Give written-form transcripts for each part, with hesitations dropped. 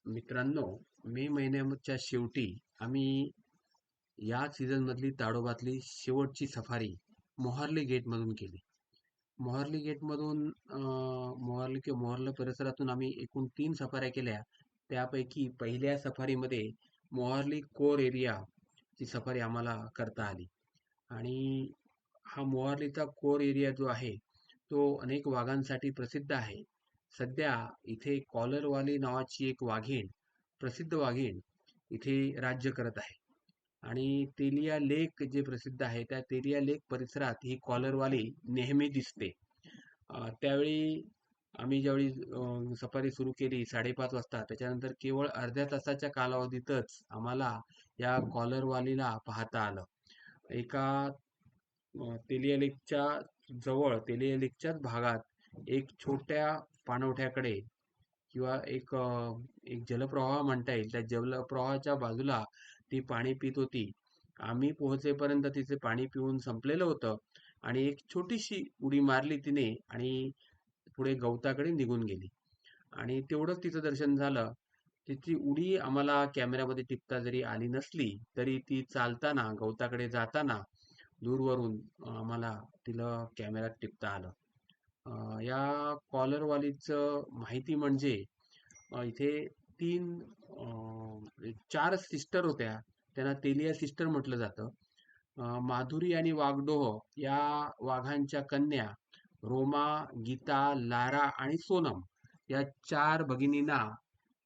मित्रांनो, मे महिन्याच्या शेवटी आम्ही या सीझन मधली ताडोबातली शेवटची सफारी मोहार्ली गेट मधून केली. मोहार्ली गेट मधून मोहार्ली परिसरातून आम्ही एकूण 3 सफाऱ्या केल्या. त्यापैकी पहिल्या सफारीमध्ये मोहार्ली कोर एरिया ची सफारी आम्हाला करता आली. आणि हा मोहार्लीचा कोर एरिया जो आहे तो अनेक वाघांसाठी प्रसिद्ध आहे. सध्या इथे कॉलरवाली नावाची एक वाघीण, प्रसिद्ध वाघीण इथे राज्य करत आहे. आणि तेलिया लेक जे प्रसिद्ध आहे त्या तेलिया लेक परिसरात ही कॉलरवाली नेहमी दिसते. त्यावेळी आम्ही ज्यावेळी सफारी सुरू केली 5:30 वाजता, त्याच्यानंतर केवळ अर्ध्या तासाच्या कालावधीतच आम्हाला या कॉलरवालीला पाहता आलं. एका तेलिया लेकच्या जवळ, तेलिया लेकच्याच भागात एक छोट्या पाणवठ्याकडे किंवा एक जलप्रवाह म्हणता येईल, त्या जलप्रवाहाच्या बाजूला ती पाणी पित होती. आम्ही पोहोचेपर्यंत तिचे पाणी पिऊन संपलेलं होतं आणि एक छोटीशी उडी मारली तिने आणि पुढे गवताकडे निघून गेली. आणि तेवढंच तिचं दर्शन झालं. तिची उडी आम्हाला कॅमेऱ्यामध्ये टिपता जरी आली नसली तरी ती चालताना, गवताकडे जाताना दूरवरून आम्हाला तिला कॅमेऱ्यात टिपता आलं. या कॉलरवालीचं माहिती म्हणजे इथे 4 सिस्टर होत्या. त्यांना तेलिया सिस्टर म्हटलं जातं. माधुरी आणि वाघडोह या वाघांच्या कन्या रोमा, गीता, लारा आणि सोनम या 4 भगिनींना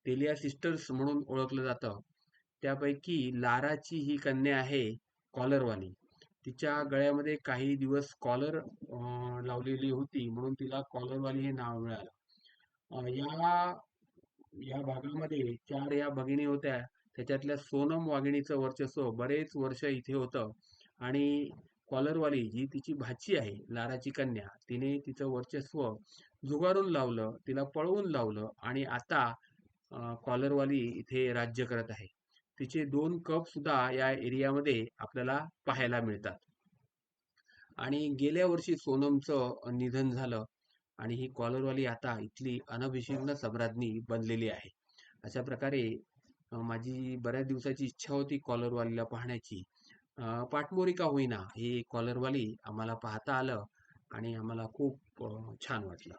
तेलिया सिस्टर्स म्हणून ओळखलं जातं. त्यापैकी लाराची ही कन्या आहे कॉलरवाली. तिच्या गळ्यामध्ये काही दिवस कॉलर लावलेली होती म्हणून तिला कॉलरवाली हे नाव मिळालं. या या भागामध्ये 4 या भगिनी होत्या. त्याच्यातल्या सोनम वाघिणीचं वर्चस्व बरेच वर्ष इथे होतं आणि कॉलरवाली जी तिची भाची आहे, लाराची कन्या, तिने तिचं वर्चस्व झुगारून लावलं, तिला पळवून लावलं आणि आता कॉलरवाली इथे राज्य करत आहे. तिचे 2 कप सुद्धा या एरियामध्ये आपल्याला पाहायला मिळतात. आणि गेल्या वर्षी सोनमचं निधन झालं आणि ही कॉलरवाली आता इथली अनभिषिक्त सम्राज्ञी बनलेली आहे. अशा प्रकारे माझी बऱ्याच दिवसाची इच्छा होती कॉलरवालीला पाहण्याची. पाठमोरी का होईना ही कॉलरवाली आम्हाला पाहता आलं आणि आम्हाला खूप छान वाटलं.